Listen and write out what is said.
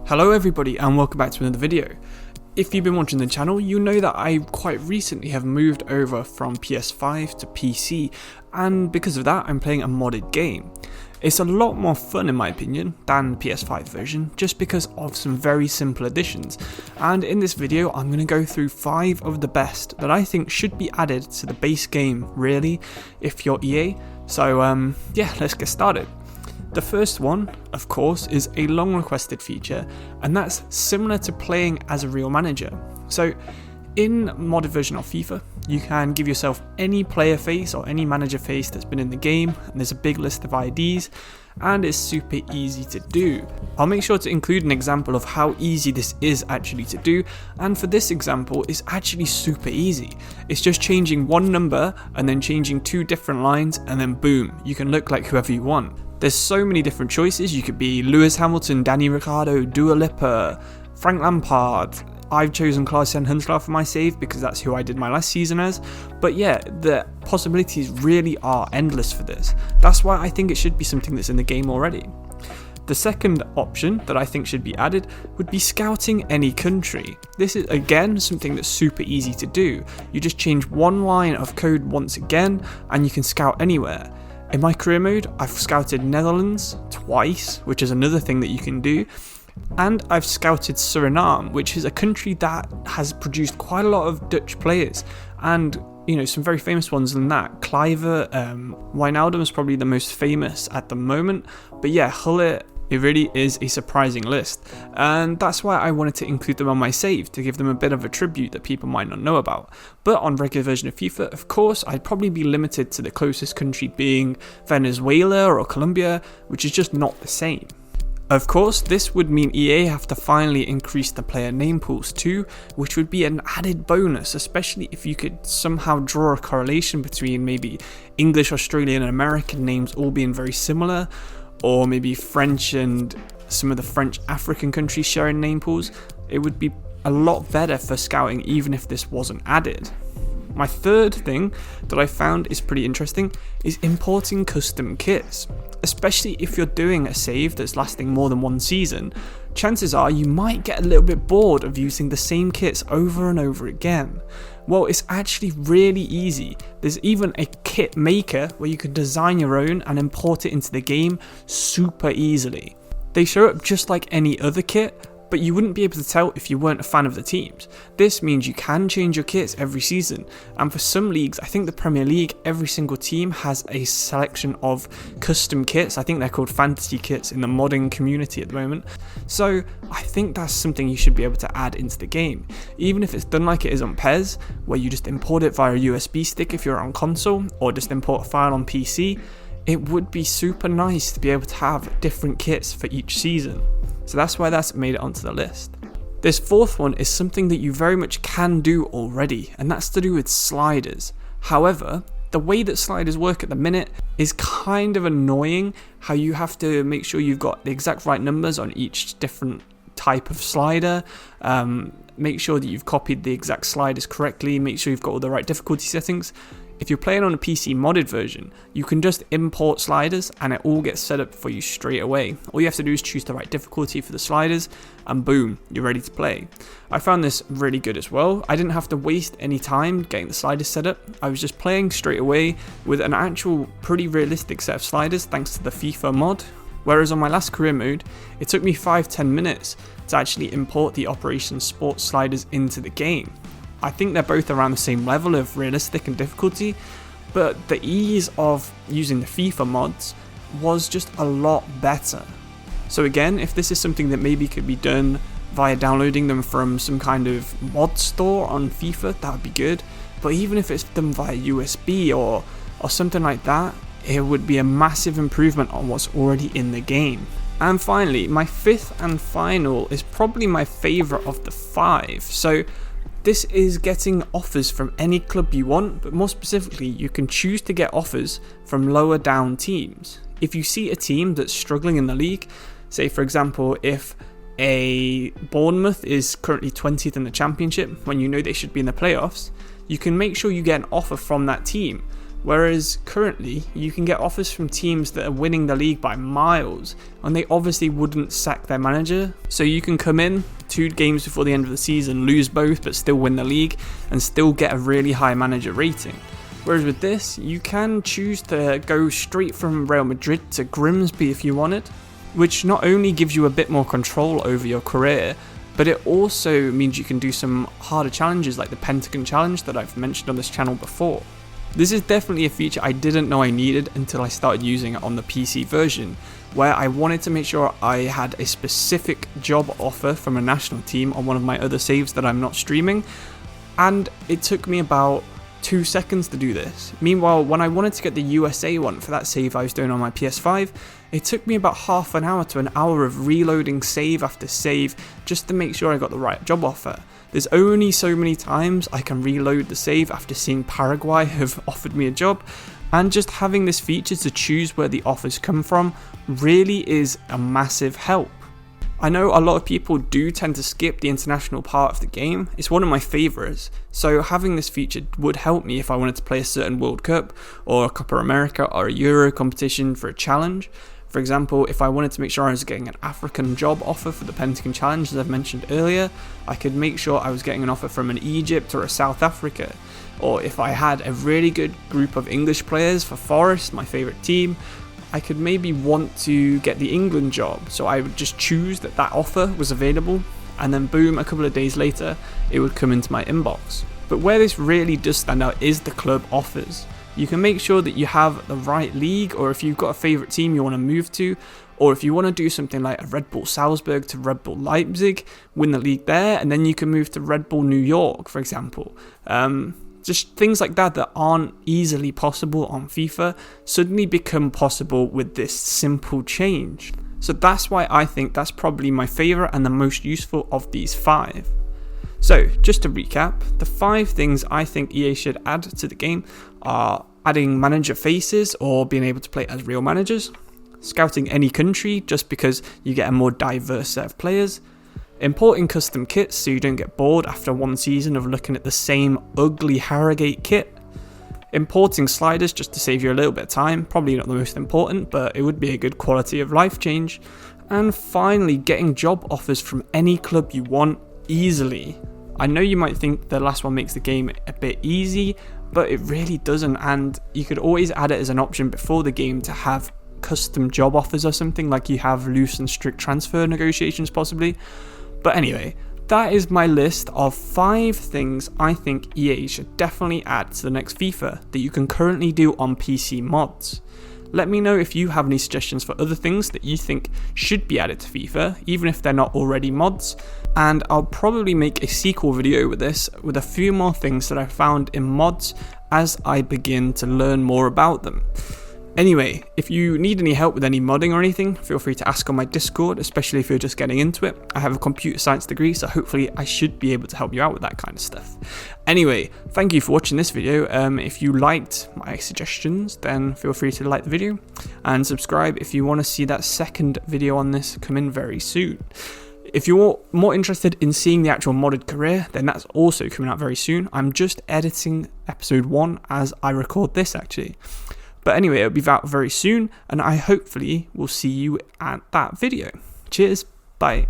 Hello everybody and welcome back to another video. If you've been watching the channel, you know that I quite recently have moved over from PS5 to PC, and because of that I'm playing a modded game. It's a lot more fun in my opinion than the PS5 version, just because of some very simple additions, and in this video I'm going to go through 5 of the best that I think should be added to the base game really, if you're EA. So yeah, let's get started. The first one, of course, is a long requested feature, and that's similar to playing as a real manager. So in modded version of FIFA, you can give yourself any player face or any manager face that's been in the game, and there's a big list of IDs, and it's super easy to do. I'll make sure to include an example of how easy this is actually to do, and for this example, it's actually super easy. It's just changing one number and then changing 2 different lines, and then boom, you can look like whoever you want. There's so many different choices. You could be Lewis Hamilton, Danny Ricciardo, Dua Lipa, Frank Lampard. I've chosen Klaas-Jan Huntelaar for my save because that's who I did my last season as. But yeah, the possibilities really are endless for this. That's why I think it should be something that's in the game already. The second option that I think should be added would be scouting any country. This is again something that's super easy to do. You just change one line of code once again and you can scout anywhere. In my career mode, I've scouted Netherlands twice, which is another thing that you can do, and I've scouted Suriname, which is a country that has produced quite a lot of Dutch players, and you know, some very famous ones in that. Kluivert, Wijnaldum is probably the most famous at the moment, but yeah, Gullit, it really is a surprising list, and that's why I wanted to include them on my save, to give them a bit of a tribute that people might not know about. But on regular version of FIFA, of course, I'd probably be limited to the closest country being Venezuela or Colombia, which is just not the same. Of course, this would mean EA have to finally increase the player name pools too, which would be an added bonus, especially if you could somehow draw a correlation between maybe English, Australian and American names all being very similar, or maybe French and some of the French African countries sharing name pools. It would be a lot better for scouting even if this wasn't added. My third thing that I found is pretty interesting is importing custom kits. Especially if you're doing a save that's lasting more than one season, chances are you might get a little bit bored of using the same kits over and over again. Well, it's actually really easy. There's even a kit maker where you can design your own and import it into the game super easily. They show up just like any other kit, but you wouldn't be able to tell if you weren't a fan of the teams. This means you can change your kits every season, and for some leagues, I think the Premier League, every single team has a selection of custom kits. I think they're called fantasy kits in the modding community at the moment. So I think that's something you should be able to add into the game. Even if it's done like it is on PES, where you just import it via a USB stick if you're on console, or just import a file on PC, it would be super nice to be able to have different kits for each season. So that's why that's made it onto the list. This fourth one is something that you very much can do already, and that's to do with sliders. However, the way that sliders work at the minute is kind of annoying, how you have to make sure you've got the exact right numbers on each different type of slider, make sure that you've copied the exact sliders correctly, make sure you've got all the right difficulty settings. If you're playing on a PC modded version, you can just import sliders and it all gets set up for you straight away. All you have to do is choose the right difficulty for the sliders and boom, you're ready to play. I found this really good as well. I didn't have to waste any time getting the sliders set up. I was just playing straight away with an actual pretty realistic set of sliders thanks to the FIFA mod. Whereas on my last career mode, it took me 5-10 minutes to actually import the Operation Sports sliders into the game. I think they're both around the same level of realistic and difficulty, but the ease of using the FIFA mods was just a lot better. So again, if this is something that maybe could be done via downloading them from some kind of mod store on FIFA, that would be good. But even if it's done via USB or something like that, it would be a massive improvement on what's already in the game. And finally, my fifth and final is probably my favourite of the 5. So this is getting offers from any club you want, but more specifically, you can choose to get offers from lower down teams. If you see a team that's struggling in the league, say for example, if a Bournemouth is currently 20th in the championship when you know they should be in the playoffs, you can make sure you get an offer from that team. Whereas currently, you can get offers from teams that are winning the league by miles, and they obviously wouldn't sack their manager. So you can come in 2 games before the end of the season, lose both, but still win the league, and still get a really high manager rating. Whereas with this, you can choose to go straight from Real Madrid to Grimsby if you wanted, which not only gives you a bit more control over your career, but it also means you can do some harder challenges like the Pentagon Challenge that I've mentioned on this channel before. This is definitely a feature I didn't know I needed until I started using it on the PC version, where I wanted to make sure I had a specific job offer from a national team on one of my other saves that I'm not streaming, and it took me about 2 seconds to do this. Meanwhile, when I wanted to get the USA one for that save I was doing on my PS5, it took me about half an hour to an hour of reloading save after save just to make sure I got the right job offer. There's only so many times I can reload the save after seeing Paraguay have offered me a job, and just having this feature to choose where the offers come from really is a massive help. I know a lot of people do tend to skip the international part of the game. It's one of my favourites, so having this feature would help me if I wanted to play a certain World Cup or a Copa America or a Euro competition for a challenge. For example, if I wanted to make sure I was getting an African job offer for the Pentagon Challenge, as I've mentioned earlier, I could make sure I was getting an offer from an Egypt or a South Africa. Or if I had a really good group of English players for Forest, my favourite team, I could maybe want to get the England job. So I would just choose that offer was available, and then boom, a couple of days later, it would come into my inbox. But where this really does stand out is the club offers. You can make sure that you have the right league, or if you've got a favourite team you want to move to, or if you want to do something like a Red Bull Salzburg to Red Bull Leipzig, win the league there, and then you can move to Red Bull New York, for example. Just things like that aren't easily possible on FIFA suddenly become possible with this simple change. So that's why I think that's probably my favourite and the most useful of these 5. So, just to recap, the 5 things I think EA should add to the game are adding manager faces or being able to play as real managers, scouting any country just because you get a more diverse set of players, importing custom kits so you don't get bored after one season of looking at the same ugly Harrogate kit, importing sliders just to save you a little bit of time, probably not the most important, but it would be a good quality of life change, and finally getting job offers from any club you want easily. I know you might think the last one makes the game a bit easy, but it really doesn't, and you could always add it as an option before the game to have custom job offers or something, like you have loose and strict transfer negotiations possibly. But anyway, that is my list of 5 things I think EA should definitely add to the next FIFA that you can currently do on PC mods. Let me know if you have any suggestions for other things that you think should be added to FIFA, even if they're not already mods, and I'll probably make a sequel video with this, with a few more things that I found in mods as I begin to learn more about them. Anyway, if you need any help with any modding or anything, feel free to ask on my Discord, especially if you're just getting into it. I have a computer science degree, so hopefully I should be able to help you out with that kind of stuff. Anyway, thank you for watching this video. If you liked my suggestions, then feel free to like the video and subscribe if you want to see that second video on this come in very soon. If you're more interested in seeing the actual modded career, then that's also coming out very soon. I'm just editing episode 1 as I record this actually. But anyway, it'll be out very soon, and I hopefully will see you at that video. Cheers, bye.